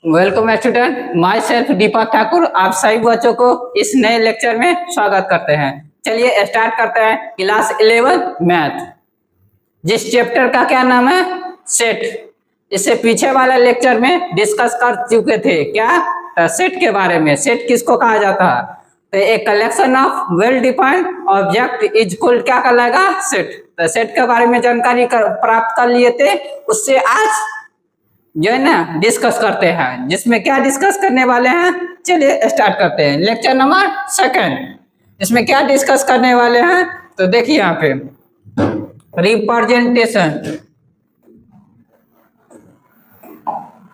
Welcome student, my self दीपक ठाकुर आप सभी बच्चों को इस नए लेक्चर में स्वागत करते हैं। चलिए स्टार्ट करते हैं क्लास 11 मैथ, जिस चैप्टर का क्या नाम है, सेट। इससे पीछे वाला लेक्चर में डिस्कस कर चुके थे क्या, सेट के बारे में। सेट किसको कहा जाता है? तो एक collection of well defined object is called क्या कहलाएगा, सेट। तो सेट के बारे में जानकारी प्राप्त कर लिए थे, उससे आज जो है ना डिस्कस करते हैं, जिसमें क्या डिस्कस करने वाले हैं। चलिए स्टार्ट करते हैं लेक्चर नंबर 2। इसमें क्या डिस्कस करने वाले हैं, तो देखिए यहाँ पे रिप्रेजेंटेशन।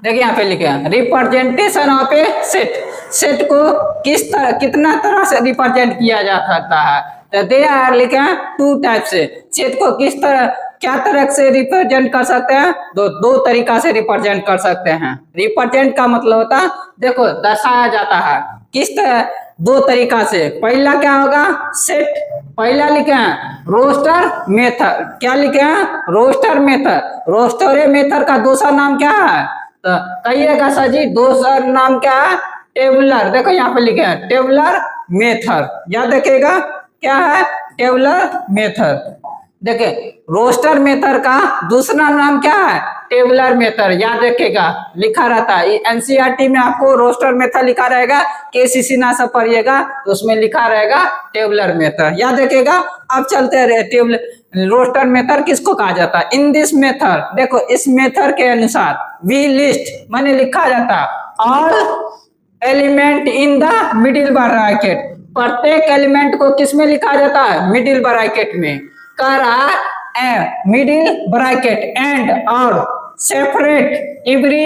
देखिए यहाँ पे लिखे हैं representation of a set. Set को किस तरह कितना तरह से रिप्रेजेंट किया जा सकता है। तो दे आर लिखे हैं 2 टाइप से। सेट को किस तरह क्या तरह से रिप्रेजेंट कर सकते हैं, दो तरीका से रिप्रेजेंट कर सकते हैं। रिप्रेजेंट का मतलब होता है, देखो दर्शाया जाता है किस तरह, 2 तरीका से। पहला क्या होगा, सेट। पहला लिखे हैं रोस्टर मेथड। क्या लिखे हैं, रोस्टर मेथड। रोस्टर मेथड का दूसरा नाम क्या है, तो कहिएगा सर जी दूसरा नाम क्या है, टेबुलर। देखो यहाँ पे लिखे हैं टेबुलर मेथड, याद रखिएगा क्या है, टेबुलर मेथड। देखिए रोस्टर मेथड का दूसरा नाम क्या है, टेबुलर मेथड, याद रखिएगा लिखा रहता है एनसीईआरटी में। आपको रोस्टर मेथड लिखा रहेगा, केसीसी ना सब पढ़िएगा तो उसमें लिखा रहेगा टेबुलर मेथड, याद रखिएगा। अब चलते रहे टेबुलर रोस्टर मेथड किसको कहा जाता है। इन दिस मेथड, देखो इस मेथड के अनुसार वी लिस्ट माने लिखा जाता all element in the middle bracket. प्रत्येक एलिमेंट को किसमें लिखा जाता है, मिडिल ब्रैकेट में। मिडिल ब्रैकेट एंड और सेपरेट एवरी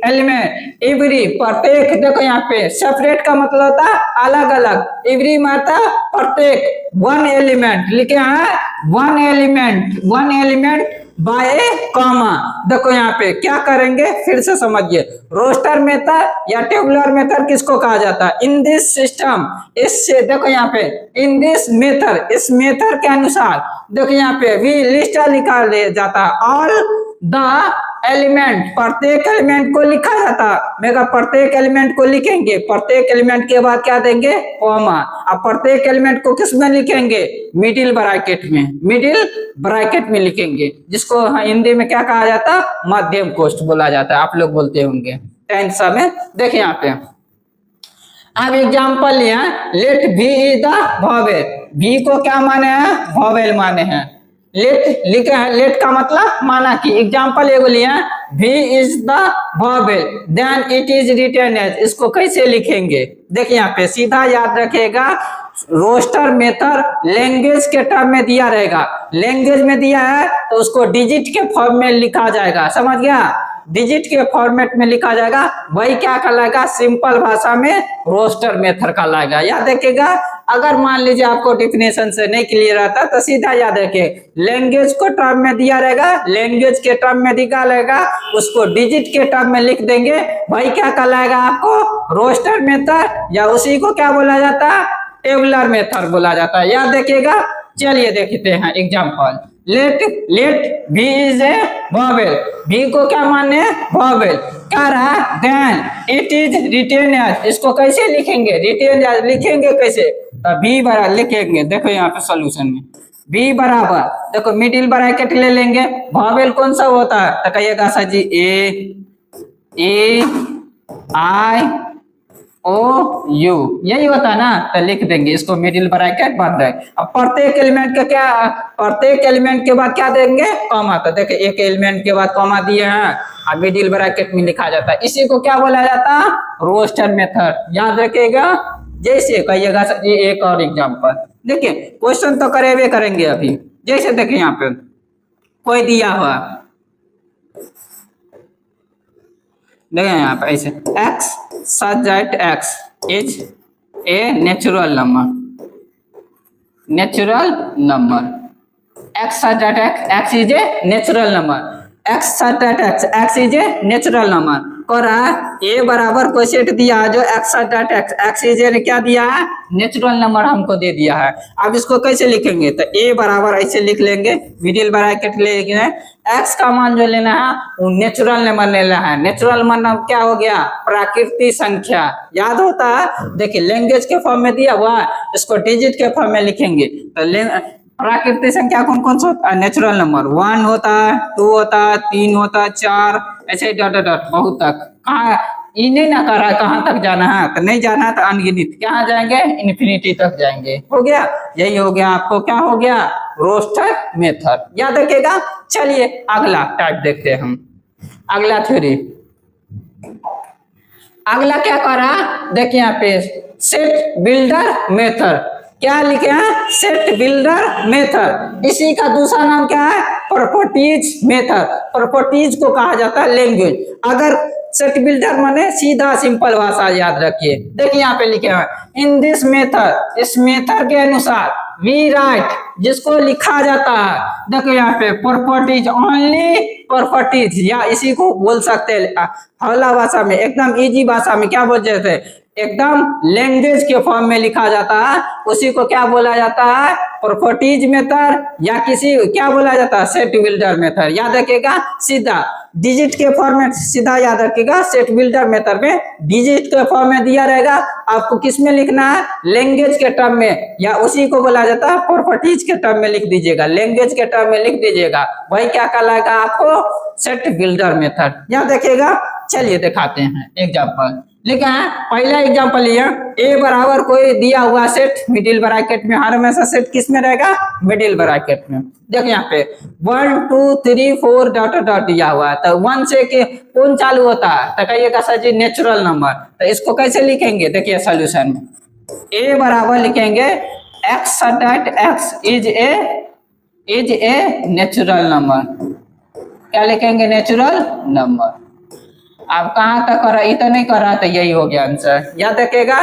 एलिमेंट। एवरी प्रत्येक, देखो यहाँ पे सेपरेट का मतलब होता है अलग अलग, एवरी मतलब प्रत्येक। 1 एलिमेंट लिखे हैं, 1 एलिमेंट बाय ए कॉमा। देखो यहाँ पे क्या करेंगे, फिर से समझिए। रोस्टर मेथड या टेबुलर मेथड किसको कहा जाता है, इन दिस सिस्टम। इससे देखो यहाँ पे इन दिस मेथड, इस मेथड के अनुसार देखो यहाँ पे वी लिस्ट लिखा जाता है ऑल द एलिमेंट। प्रत्येक एलिमेंट को लिखा जाता है, मेगा प्रत्येक एलिमेंट को लिखेंगे, प्रत्येक एलिमेंट के बाद क्या देंगे, कॉमा। अब प्रत्येक एलिमेंट को किस में लिखेंगे, मिडिल ब्रैकेट में, मिडिल ब्रैकेट में लिखेंगे, जिसको हिंदी में क्या कहा जाता है, मध्यम कोष्ठ बोला जाता है, आप लोग बोलते होंगे 10th समय। देखिए यहाँ पे अब एग्जाम्पल लिया, late V is the vowel. V को क्या माने हैं, वोवेल माने हैं। लेट लिखे हैं, लेट का मतलब माना कि। एग्जाम्पल एगो लिया, V is the vowel then it is written as. इसको कैसे लिखेंगे, देखिए यहाँ पे सीधा याद रखिएगा। रोस्टर मेथड लैंग्वेज के टर्म में दिया रहेगा, लैंग्वेज में दिया है तो उसको डिजिट के फॉर्म में लिखा जाएगा, समझ गया, डिजिट के फॉर्मेट में लिखा जाएगा, वही क्या कहलाएगा, सिंपल भाषा में रोस्टर मेथड कहलाएगा, याद रखिएगा। अगर मान लीजिए आपको डिफिनेशन से नहीं क्लियर आता तो सीधा याद रखिए, लैंग्वेज को टर्म में दिया रहेगा, लैंग्वेज के टर्म में दिखा रहेगा, उसको डिजिट के टर्म में लिख देंगे, वही क्या कहलाएगा आपको, रोस्टर मेथड, या उसी को क्या बोला जाता है, टेबुलर मेथड बोला जाता है, याद रखिएगा। चलिए देखते हैं example. Let V is a vowel. V को क्या माने, वोवेल। क्या रहा, then it is written as. इसको कैसे लिखेंगे, रिटेन एज लिखेंगे कैसे, तो भी बराबर लिखेंगे। देखो यहाँ पे सॉल्यूशन में भी बराबर, देखो मिडिल ब्रैकेट ले लेंगे। वोवेल कौन सा होता है, तो कहिएगा sir ji A I O you, यही होता है ना, तो लिख देंगे इसको, मिडिल ब्रैकेट बंद है। अब प्रत्येक एलिमेंट का क्या, प्रत्येक एलिमेंट के बाद क्या देंगे, कॉमा। तो देखिए एक एलिमेंट के बाद कॉमा दिए हैं और मिडिल ब्रैकेट में लिखा जाता है, इसी को क्या बोला जाता है, रोस्टर मेथड, याद रखिएगा। जैसे कहिएगा सर जी एक और एग्जांपल, देखिए क्वेश्चन तो करेंगे करेंगे अभी। जैसे देखिए यहाँ पे कोई दिया हुआ, देखिए यहाँ पे ऐसे x such that x is a natural number, natural number, x such that x is a natural number, x such that x is a natural number। करा ए बराबर कोई सेट दिया है जो x dot x x is ने क्या दिया है, नेचुरल नंबर हमको दे दिया है। अब इसको कैसे लिखेंगे, तो ए बराबर ऐसे लिख लेंगे, मिडिल ब्रैकेट लेंगे, एक्स का मान जो लेना है वो नेचुरल नंबर लेना है। नेचुरल नंबर क्या हो गया, प्राकृतिक संख्या, याद होता है। देखिए लैंग्वेज के फॉर्म में दिया हुआ, इसको डिजिट के फॉर्म में लिखेंगे। तो प्राकृतिक संख्या कौन कौन सा होता है, नेचुरल नंबर 1 होता है, 2 होता है, 3 होता है, 4 ऐसे डॉट डॉट बहुत तक। कहाँ ये नहीं ना कर रहा है कहाँ तक जाना है, तो नहीं जाना है तो अनगिनत कहाँ जाएंगे, इन्फिनिटी तक जाएंगे। हो गया, यही हो गया आपको क्या हो गया, रोस्टर मेथड, याद रखिएगा। चलिए अगला टाइप देखते हैं हम, अगला थ्योरी। अगला क्या कर रहा, देखिए यहाँ पे सेट बिल्डर मेथड, क्या लिखे हैं, सेट बिल्डर मेथड। इसी का दूसरा नाम क्या है, प्रॉपर्टीज मेथड। प्रॉपर्टीज को कहा जाता है लैंग्वेज। अगर सेट बिल्डर माने सीधा सिंपल भाषा, याद रखिए। देखिए यहाँ पे लिखे हैं, इन दिस मेथड, इस मेथड के अनुसार वी राइट, जिसको लिखा जाता है, देखो यहाँ पे प्रॉपर्टीज, ओनली प्रॉपर्टीज, या इसी को बोल सकते हैं हौला भाषा में, एकदम इजी भाषा में क्या बोलते थे, एकदम लैंग्वेज के फॉर्म में लिखा जाता है, उसी को क्या बोला जाता है, प्रॉपर्टीज मेथड, या किसी क्या बोला जाता है, सेट बिल्डर मेथड। याद रखिएगा, सीधा डिजिट के फॉर्मेट, सीधा याद रखिएगा, सेट बिल्डर मेथड में डिजिट के फॉर्म में दिया रहेगा, आपको किस में लिखना है, लैंग्वेज के टर्म में, या उसी को बोला जाता है प्रॉपर्टीज के टर्म में लिख दीजिएगा, लैंग्वेज के टर्म में लिख दीजिएगा, वही क्या कहलाएगा आपको, सेट बिल्डर मेथड। याद रखिएगा। चलिए दिखाते हैं एग्जाम्पल। लिखा है पहला एग्जाम्पल लिया, ए बराबर कोई दिया हुआ सेट, मिडिल ब्रैकेट में, हर हमेशा सेट किस में रहेगा, मिडिल ब्रैकेट में। देखिए यहाँ पे 1 2 3 4 डॉट डॉट दिया हुआ है, तो 1 से कौन चालू होता है, तो कहिएगा सर जी नेचुरल नंबर। तो इसको कैसे लिखेंगे, देखिए सोल्यूशन में ए बराबर लिखेंगे x dot x is a natural number. क्या लिखेंगे, नेचुरल नंबर। आप कहाँ तक कर रहा, ये तो नहीं कर रहा, तो यही हो गया आंसर। याद रखेगा,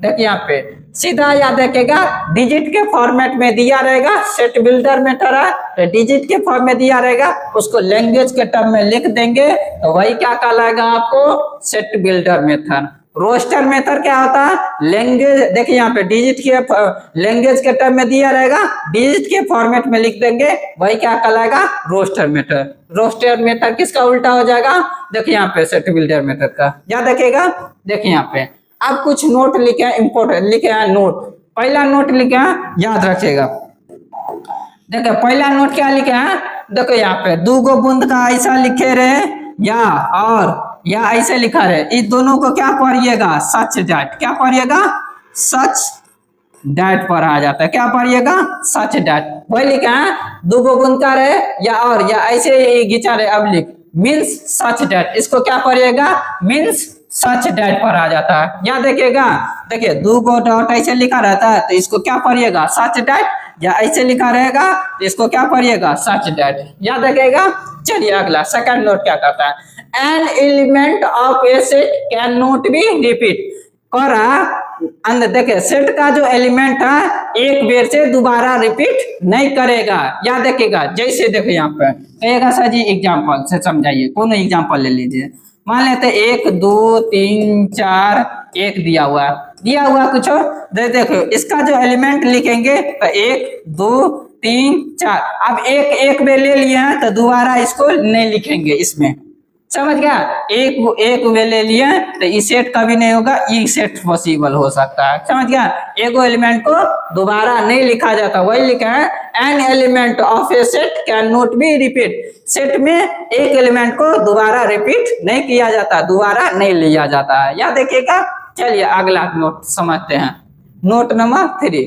देखिए यहाँ पे सीधा याद रखेगा, डिजिट के फॉर्मेट में दिया रहेगा, सेट बिल्डर में तरह तो डिजिट के फॉर्म में दिया रहेगा, उसको लैंग्वेज के टर्म में लिख देंगे, तो वही क्या कहलाएगा आपको, set builder method. Roster method क्या होता है, लैंग्वेज, देखिए यहाँ पे डिजिट के लैंग्वेज के टर्म में दिया रहेगा, डिजिट के फॉर्मेट में लिख देंगे, वही क्या कहलाएगा, रोस्टर मेथड। रोस्टर मेथड किसका उल्टा हो जाएगा, देखिए यहाँ पे सेट बिल्डर मेथड का। याद रखिएगा। देखिए यहाँ पे अब कुछ नोट लिखे हैं, इंपोर्टेंट लिखे हैं नोट। पहला नोट लिखे हैं, याद रखिएगा। देखो पहला नोट क्या लिखे हैं, देखो यहाँ पे 2 गो बूंद का ऐसा लिखे रहे, या ऐसे लिखा रहे, इस दोनों को क्या पढ़िएगा, सच डैट। क्या पढ़िएगा, सच डैट पढ़ा जाता है। क्या पढ़िएगा, सच डैट। वही लिखा है 2 गो बूंद का रहे, या ऐसे घिंचा रहे, अब लिख मीन्स सच डैट। इसको क्या पढ़िएगा, मीन्स सच डैट पढ़ा जाता है। याद रखिएगा। देखिए 2 गो डॉट ऐसे लिखा रहता है, तो इसको क्या पढ़िएगा, सच डैट, या ऐसे लिखा रहेगा तो इसको क्या पढ़िएगा, सच डैट। याद रखिएगा। चलिए अगला सेकंड नोट क्या कहता है, an element of a set can not be repeat. देखिए सेट का जो एलिमेंट है एक बेर से दोबारा रिपीट नहीं करेगा। याद रखिएगा। जैसे देखो यहाँ पे कहेगा सर जी एग्जाम्पल से समझाइए, कौन एग्जाम्पल ले लीजिए। मान लेते 1 2 3 4 1 दिया हुआ कुछ देखो, इसका जो एलिमेंट लिखेंगे तो 1 2 3 4। अब एक बेर ले लिए हैं तो दोबारा इसको नहीं लिखेंगे इसमें, समझ गया। एक वे ले लिए तो ई सेट कभी नहीं होगा, ई सेट पॉसिबल हो सकता है, समझ गया। एगो एलिमेंट को दोबारा नहीं लिखा जाता, वही लिखा है an element of a set can not be repeat. Set में एक एलिमेंट को दोबारा रिपीट नहीं किया जाता, दोबारा नहीं लिया जाता है। याद रखिएगा। चलिए अगला नोट समझते हैं। नोट नंबर 3,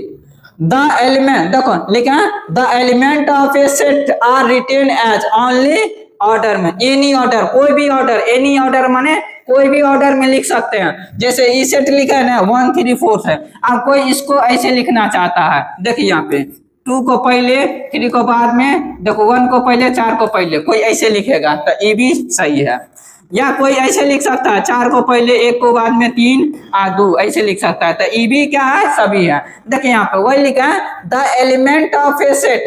द एलिमेंट, देखो लिखा है the element of a set are written as only order में, एनी ऑर्डर, कोई भी ऑर्डर, एनी ऑर्डर माने कोई भी ऑर्डर में लिख सकते हैं। जैसे ई सेट लिखा है ना 1 3 4 है, अब कोई इसको ऐसे लिखना चाहता है, देखिए यहाँ पे 2 को पहले 3 को बाद में, देखो 1 को पहले 4 को पहले, कोई ऐसे लिखेगा तो ये भी सही है। या कोई ऐसे लिख सकता है 4 को पहले 1 को बाद में 3 और 2 ऐसे लिख सकता है, तो ये भी क्या है, सभी है। देखिए यहाँ पे वही लिखा है the element of a set,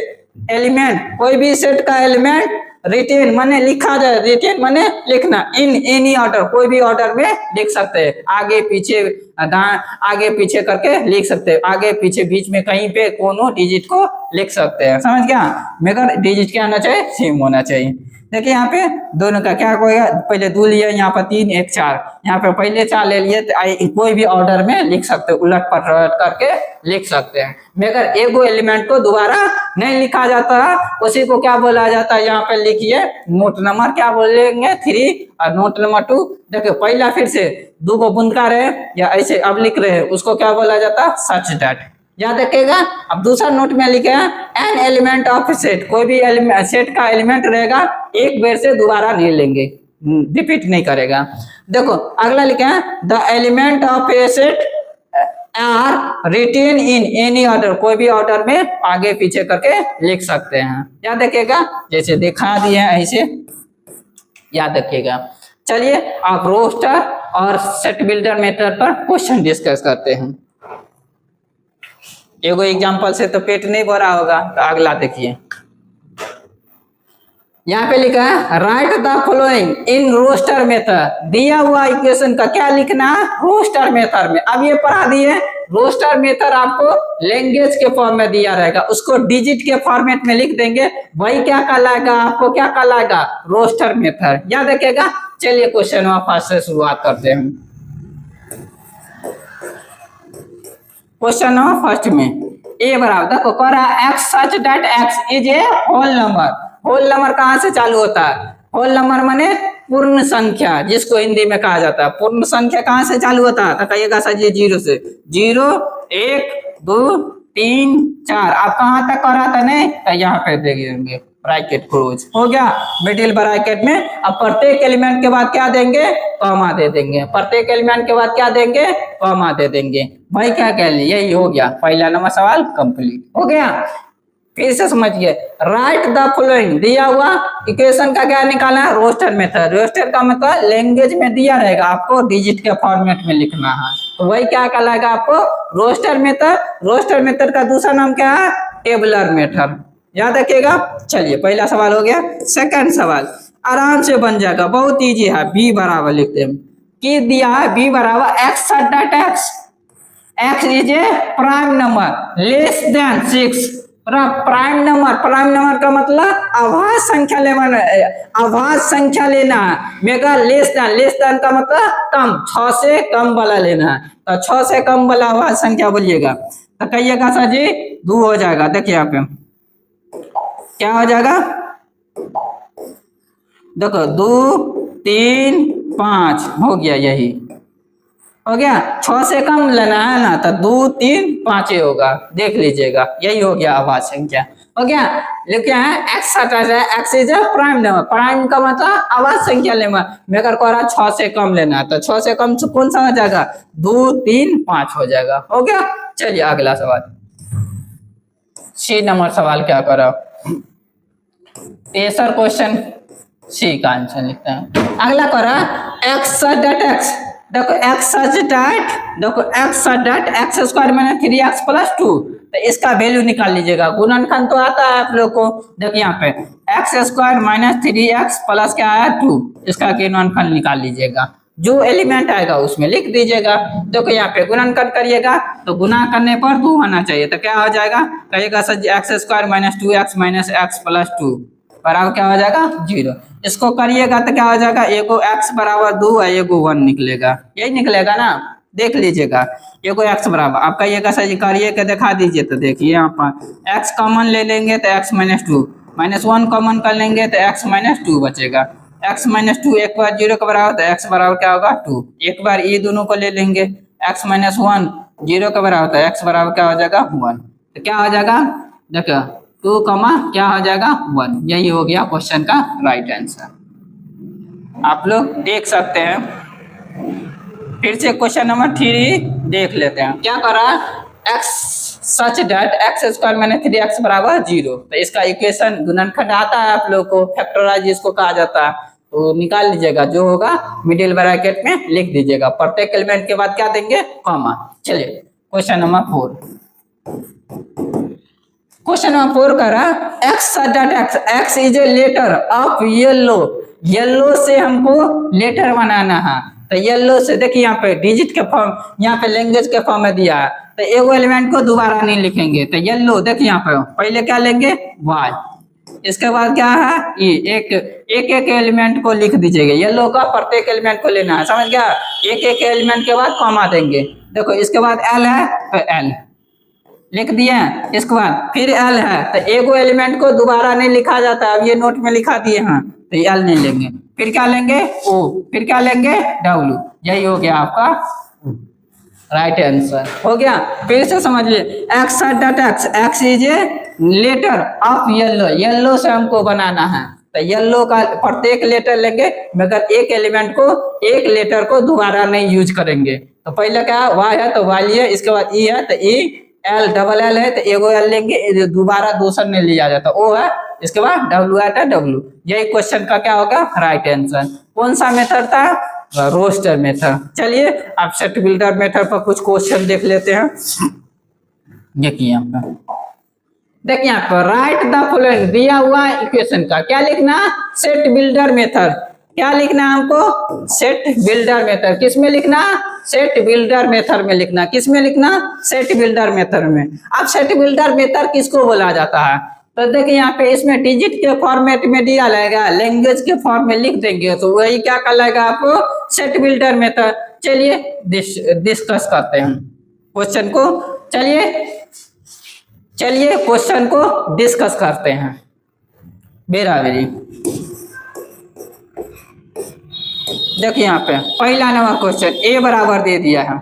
element कोई भी सेट का एलिमेंट रिटेन माने लिखा जाए, रिटेन माने लिखना, इन एनी ऑर्डर कोई भी ऑर्डर में लिख सकते हैं, आगे पीछे आगे पीछे करके लिख सकते हैं, आगे पीछे बीच में कहीं पे कोनो डिजिट को लिख सकते हैं, समझ गया। मगर डिजिट क्या होना चाहिए, सेम होना चाहिए। देखिए यहाँ पे दोनों का क्या होगा, पहले 2 लिया, यहाँ पर 3 1 4, यहाँ पे पहले 4 ले लिए, तो कोई भी ऑर्डर में लिख सकते हैं, उलट पलट करके लिख सकते हैं। मगर एगो एलिमेंट को दोबारा नहीं लिखा जाता, उसी को क्या बोला जाता है, यहाँ पे लिखिए नोट नंबर क्या बोलेंगे 3 और नोट नंबर 2। देखियो पहला फिर से 2 को बुनकर है या ऐसे अब लिख रहे हैं, उसको क्या बोला जाता है, सच डैट, याद रखिएगा। अब दूसरा नोट में लिखे एन एलिमेंट ऑफ सेट, कोई भी सेट का एलिमेंट रहेगा एक बार से दोबारा नहीं लेंगे, रिपीट नहीं करेगा। देखो अगला लिखे the element of a set are written in any order, कोई भी ऑर्डर में आगे पीछे करके लिख सकते हैं, याद रखिएगा, जैसे दिखा दिए हैं ऐसे याद रखिएगा। चलिए आप रोस्टर और सेट बिल्डर मेथड पर क्वेश्चन डिस्कस करते हैं। एगो एग्जांपल से तो पेट नहीं भरा होगा, तो अगला देखिए, यहाँ पे लिखा है write the following in roster method, दिया हुआ इक्वेशन का क्या लिखना है, रोस्टर मेथड में। अब ये पढ़ा दिए, रोस्टर मेथड आपको लैंग्वेज के फॉर्म में दिया रहेगा, उसको डिजिट के फॉर्मेट में लिख देंगे, वही क्या कहलाएगा, आपको क्या कहलाएगा, रोस्टर मेथड, याद रखिएगा। चलिए क्वेश्चन फर्स्ट से शुरुआत करते हैं। क्वेश्चन नंबर फर्स्ट में ए बराबर, देखो कह रहा है x such that x is a whole number. Whole number कहाँ से चालू होता है, होल नंबर माने पूर्ण संख्या, जिसको हिंदी में कहा जाता है पूर्ण संख्या, कहाँ से चालू होता है, तो कहिएगा सर जी 0 से, 0 1 2 3 4, आप कहाँ तक कर रहा था, नहीं तो यहाँ पे देंगे ब्रैकेट क्लोज हो गया, मिडिल ब्रैकेट में। अब प्रत्येक एलिमेंट के बाद क्या देंगे, कॉमा दे देंगे, प्रत्येक एलिमेंट के बाद क्या देंगे, कॉमा दे देंगे, भाई क्या कह लिए, यही हो गया, पहला नंबर सवाल कंप्लीट हो गया। फिर से समझिए, राइट द फॉलोइंग, दिया हुआ इक्वेशन का क्या निकालना है, रोस्टर मेथड। रोस्टर का मतलब लैंग्वेज में दिया रहेगा, आपको डिजिट के फॉर्मेट में लिखना है, तो वही क्या कहलाएगा आपको, रोस्टर मेथड। रोस्टर मेथड का दूसरा नाम क्या है, टेबुलर मेथड, याद रखिएगा। चलिए पहला सवाल हो गया। सेकंड सवाल आराम से बन जाएगा, बहुत इजी है। बी बराबर लिखते हैं, कि दिया है बी बराबर x dot x, x is a prime number less than 6। Prime number का मतलब अभाज्य संख्या लेना, अभाज्य संख्या लेना है, मगर लेस देन का मतलब कम, 6 से कम वाला लेना है, तो 6 से कम वाला अभाज्य संख्या बोलिएगा, तो कहिएगा सर जी 2 हो जाएगा। देखिए यहाँ पे क्या हो जाएगा, देखो 2 3 5 हो गया, यही हो गया। 6 से कम लेना है ना, तो 2 3 5 ही होगा, देख लीजिएगा, यही हो गया अभाज्य संख्या हो गया। लेकिन x x is prime number, prime का मतलब अभाज्य संख्या लेना, मगर कह रहा 6 से कम लेना है, तो 6 से कम कौन सा हो जाएगा, 2 3 5 हो जाएगा, हो गया। चलिए अगला सवाल, सी नंबर सवाल क्या करा, तेसर क्वेश्चन सी का आंसर लिखते हैं। अगला करा एक्स डॉट एक्स, देखो एक्स डॉट, देखो x dot x square minus 3x plus 2, तो इसका वैल्यू निकाल लीजिएगा। गुणनखंड तो आता है आप लोग को, देखिए यहाँ पे x square minus 3x plus क्या है 2, इसका गुणनखंड निकाल लीजिएगा, जो एलिमेंट आएगा उसमें लिख दीजिएगा। देखो यहाँ पे गुणनखंड करिएगा तो गुना करने पर 2 होना चाहिए, तो क्या हो जाएगा, कहिएगा sir x square minus 2x minus x plus 2 बराबर क्या हो जाएगा 0। इसको करिएगा तो क्या हो जाएगा, एगो x बराबर 2 है, एगो 1 निकलेगा, यही निकलेगा ना, देख लीजिएगा। एगो x बराबर, आप कहिएगा सर जी करिए के दिखा दीजिए, तो देखिए यहाँ पर x कॉमन ले लेंगे तो x माइनस 2, माइनस 1 कॉमन कर लेंगे तो x माइनस 2 बचेगा, x माइनस 2 एक बार 0 के बराबर, तो x बराबर क्या होगा 2, एक बार ये दोनों को ले लेंगे, x माइनस 1 0 के बराबर, तो x बराबर क्या हो जाएगा 1, तो क्या हो जाएगा, देखो 2 क्या हो जाएगा 1, यही हो गया क्वेश्चन का राइट आंसर, आप लोग देख सकते हैं। फिर से क्वेश्चन नंबर 3 देख लेते हैं, क्या कर रहा है, x such that x square minus 3x बराबर 0, तो इसका इक्वेशन गुणनखंड आता है आप लोग को, फैक्टराइज इसको कहा जाता है, तो निकाल लीजिएगा, जो होगा मिडिल ब्रैकेट में लिख दीजिएगा, प्रत्येक एलिमेंट के बाद क्या देंगे, कॉमा। चलिए क्वेश्चन नंबर 4, क्वेश्चन नंबर 4 कह रहा x dot x, x is a letter of yellow, yellow से हमको लेटर बनाना है। तो येलो से देखिए यहाँ पे डिजिट के फॉर्म, यहाँ पे लैंग्वेज के फॉर्म में दिया है, तो एगो एलिमेंट को दोबारा नहीं लिखेंगे। तो येलो देखिए यहाँ पे पहले क्या लेंगे वाई, इसके बाद क्या है ई, एक एलिमेंट को लिख दीजिएगा, येलो का प्रत्येक एलिमेंट को लेना है, समझ गया। एक एलिमेंट के बाद कॉमा देंगे। देखो इसके बाद एल है तो एल लिख दिए, इसके बाद फिर एल है, तो एगो एलिमेंट को दोबारा नहीं लिखा जाता, अब ये नोट में लिखा दिए हैं, तो एल नहीं लेंगे। फिर क्या लेंगे ओ, फिर क्या लेंगे डब्ल्यू, यही हो गया आपका राइट आंसर, हो गया। फिर से समझिए x dot x, x is a letter of yellow, yellow से हमको बनाना है, तो येलो का प्रत्येक लेटर लेंगे, मगर एक एलिमेंट को, एक लेटर को दोबारा नहीं यूज करेंगे। तो पहले क्या वाई है तो वाई है, इसके बाद ई है तो ई, एल डबल एल है तो एगो एल लेंगे, दोबारा दूसरा नहीं लिया जाता, ओ है, इसके बाद डब्ल्यू है तो डब्ल्यू। यही क्वेश्चन का क्या होगा राइट आंसर। कौन सा मेथड था, रोस्टर मेथड। चलिए अब सेट बिल्डर मेथड पर कुछ क्वेश्चन देख लेते हैं। देखिए यहाँ पर, देखिए यहाँ पर राइट द फॉलोइंग दिया हुआ इक्वेशन का क्या लिखना, सेट बिल्डर मेथड। क्या लिखना है हमको, सेट बिल्डर मेथड। किस में लिखना, सेट बिल्डर मेथड में लिखना। किस में लिखना, सेट बिल्डर मेथड में। अब सेट बिल्डर मेथड किसको बोला जाता है, तो देखिए यहाँ पे इसमें डिजिट के फॉर्मेट में दिया रहेगा, लैंग्वेज के फॉर्म में लिख देंगे, तो वही क्या कहलाएगा आपको सेट बिल्डर मेथड। चलिए डिस्कस करते हैं क्वेश्चन को, चलिए क्वेश्चन को डिस्कस करते हैं बेराबरी। देखिए यहाँ पे पहला नंबर क्वेश्चन ए बराबर दे दिया है,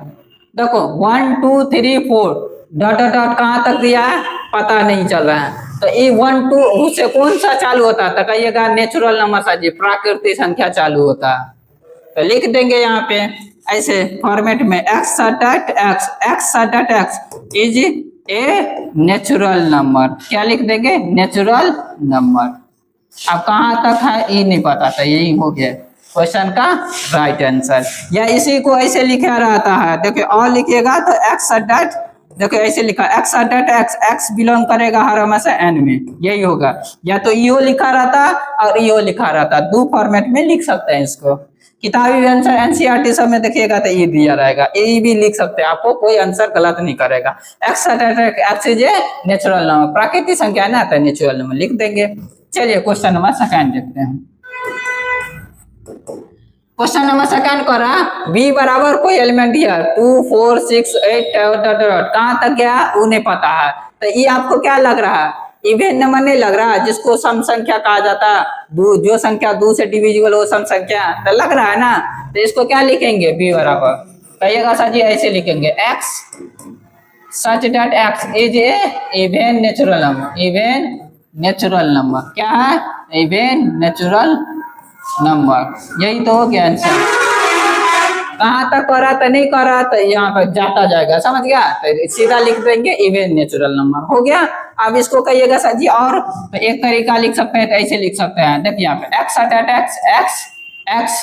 देखो 1 2 3 4 डॉट डॉट डॉट कहाँ तक दिया है पता नहीं चल रहा है, तो ये 1 2 से कौन सा चालू होता है, तो कहिएगा नेचुरल नंबर सा जी, प्राकृतिक संख्या चालू होता है। तो लिख देंगे यहाँ पे ऐसे फॉर्मेट में x dot x, x dot x is a natural number. क्या लिख देंगे, नेचुरल नंबर। अब कहाँ तक है ये नहीं पता था, यही हो गया क्वेश्चन का राइट आंसर। या इसी को ऐसे लिखा रहता है, देखिए और लिखिएगा तो एक्स डॉट, देखो ऐसे लिखा x dot x, x belong करेगा हर हमेशा एन में, यही होगा। या तो ईओ लिखा रहता और ईओ लिखा रहता, दो फॉर्मेट में लिख सकते हैं इसको। किताबी आंसर एनसीईआरटी सब में देखिएगा तो ये दिया रहेगा, ये भी लिख सकते हैं, आपको कोई आंसर गलत नहीं करेगा। X dot x is a natural number, प्राकृतिक संख्या ना आता है, नेचुरल नंबर लिख देंगे। चलिए क्वेश्चन नंबर सेकंड देखते हैं। क्वेश्चन नंबर सेकंड करा बी बराबर कोई एलिमेंट दिया 2 4 6 8 डॉट कहाँ तक गया वो नहीं पता है, तो ये आपको क्या लग रहा है, इवेन नंबर नहीं लग रहा, जिसको सम संख्या कहा जाता है, जो संख्या 2 से डिविजिबल हो सम संख्या, तो लग रहा है ना। तो इसको क्या लिखेंगे बी बराबर, कहिएगा सर जी ऐसे लिखेंगे x such dot x is A even natural number, even natural number. क्या है, इवेन नेचुरल नंबर, यही तो हो गया आंसर। कहाँ तक करा तो नहीं करा तो यहाँ पर जाता जाएगा, समझ गया, तो सीधा लिख देंगे इवेन नेचुरल नंबर, हो गया। अब इसको कहिएगा सर जी और तो एक तरीका लिख सकते हैं, तो ऐसे लिख सकते हैं, देखिए यहाँ पे x dot x, x x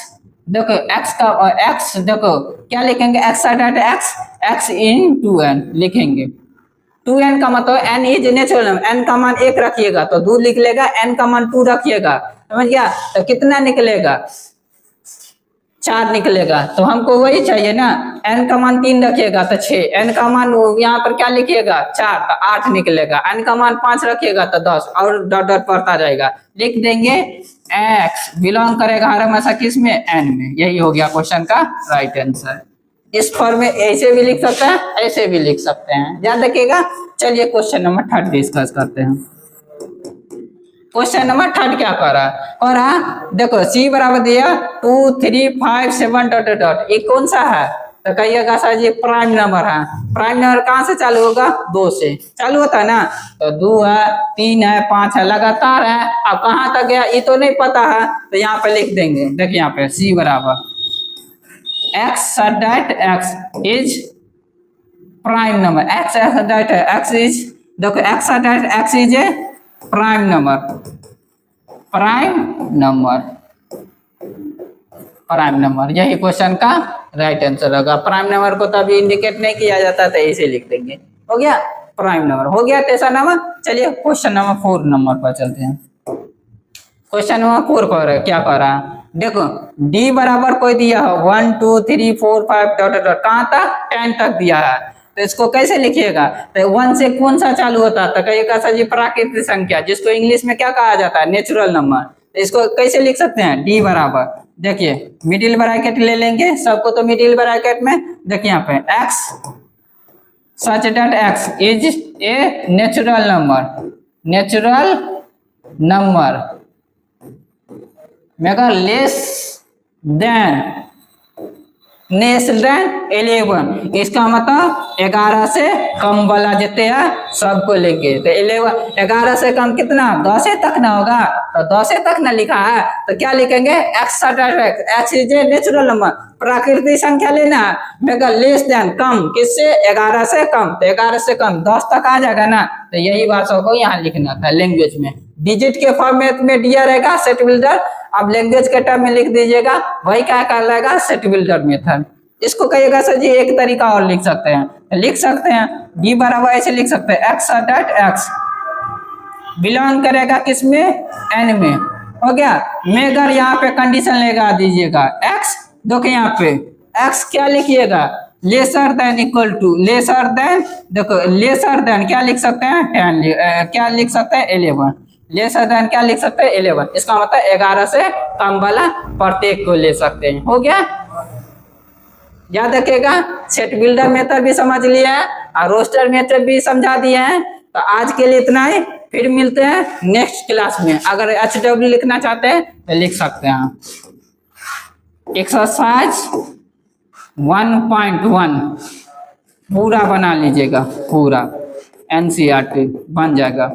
देखो एक्स का एक्स देखो क्या लिखेंगे, एक्स डॉट एक्स, एक्स इन 2n लिखेंगे। 2n का मतलब n is natural number, n का मान 1 रखिएगा तो 2 लिख लेगा, n का मान 2 रखिएगा, समझ गया, तो कितना निकलेगा 4 निकलेगा। तो हमको वही चाहिए ना, n का मान 3 रखिएगा तो 6, n का मान यहाँ पर क्या लिखिएगा 4 तो 8 निकलेगा, n का मान 5 रखिएगा तो 10, और डॉट डॉट पड़ता जाएगा। लिख देंगे x बिलोंग करेगा हर हमेशा किस में, n में, यही हो गया क्वेश्चन का राइट आंसर। इस फॉर्म में ऐसे भी लिख सकते हैं, ऐसे भी लिख सकते हैं, याद रखिएगा। चलिए क्वेश्चन नंबर 3 डिस्कस करते हैं। क्वेश्चन नंबर 3 क्या कर रहा है, और देखो सी बराबर दिया 2 3 5 7 डॉट डॉट, ये कौन सा है, तो कहिएगा सर जी प्राइम नंबर है। प्राइम नंबर कहाँ से चालू होगा, 2 से चालू होता है ना, तो 2 है 3 है 5 है, लगातार है। अब कहाँ तक गया ये तो नहीं पता है, तो यहाँ पे लिख देंगे, देखिए यहाँ पे सी बराबर x dot x is prime number, x dot x is, देखो x dot x is a prime number, prime number, prime number, यही क्वेश्चन का राइट आंसर होगा। प्राइम नंबर को तो अभी इंडिकेट नहीं किया जाता, तो ऐसे लिख देंगे, हो गया। Prime number. हो गया तेसरा नंबर। चलिए क्वेश्चन नंबर 4 नंबर पर चलते हैं। क्वेश्चन नंबर 4 क्या कह रहा है, देखो डी बराबर कोई दिया हो 1 2 3 4 5 डॉट डॉट कहाँ तक 10 तक दिया है, तो इसको कैसे लिखिएगा, तो 1 से कौन सा चालू होता है, तो कहिएगा सर जी प्राकृतिक संख्या, जिसको इंग्लिश में क्या कहा जाता है, नेचुरल नंबर। तो इसको कैसे लिख सकते हैं, डी बराबर, देखिए मिडिल ब्रैकेट ले लेंगे सबको, तो मिडिल ब्रैकेट में देखिए यहाँ पे x such that x is a natural number, natural number mega less than 11, इसका मतलब 11 से कम वाला जितने हैं सबको लेंगे। तो 11 से कम कितना 10 तक ना होगा, तो 10 तक ना लिखा है तो क्या लिखेंगे, x is a natural number, प्राकृतिक संख्या लेना है, मेगा लेस देन कम, किससे 11 से कम, तो 11 से कम 10 तक आ जाएगा ना, तो यही बात सबको यहाँ लिखना था लैंग्वेज में। डिजिट के फॉर्मेट में दिया रहेगा सेट बिल्डर, अब लैंग्वेज के टर्म में लिख दीजिएगा, वही क्या कर लेगा सेट बिल्डर मेथड। इसको कहिएगा सर जी एक तरीका और लिख सकते हैं, लिख सकते हैं डी बराबर ऐसे लिख सकते हैं एक्स डॉट एक्स बिलोंग करेगा किसमें, एन में, हो गया। मेगर यहाँ पे कंडीशन लगा दीजिएगा एक्स, देखो यहाँ पे एक्स क्या लिखिएगा, lesser than equal to, lesser than, देखो लेसर देन क्या लिख सकते हैं 10, क्या लिख सकते हैं 11, लेसर देन क्या लिख सकते हैं 11, इसका मतलब 11 से कम वाला प्रत्येक को ले सकते हैं, हो गया। याद रखिएगा सेट बिल्डर मेथड भी समझ लिया है और रोस्टर मेथड भी समझा दिए हैं। तो आज के लिए इतना ही, फिर मिलते हैं नेक्स्ट क्लास में। अगर HW लिखना चाहते हैं तो लिख सकते हैं। एक्सरसाइज 1.1 पूरा बना लीजिएगा, पूरा NCERT बन जाएगा।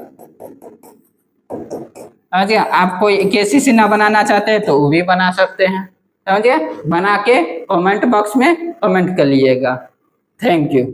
समझिए, आप कोई KCC ना बनाना चाहते हैं तो वो भी बना सकते हैं, समझिए। बना के कमेंट बॉक्स में कमेंट कर लीजिएगा। Thank you.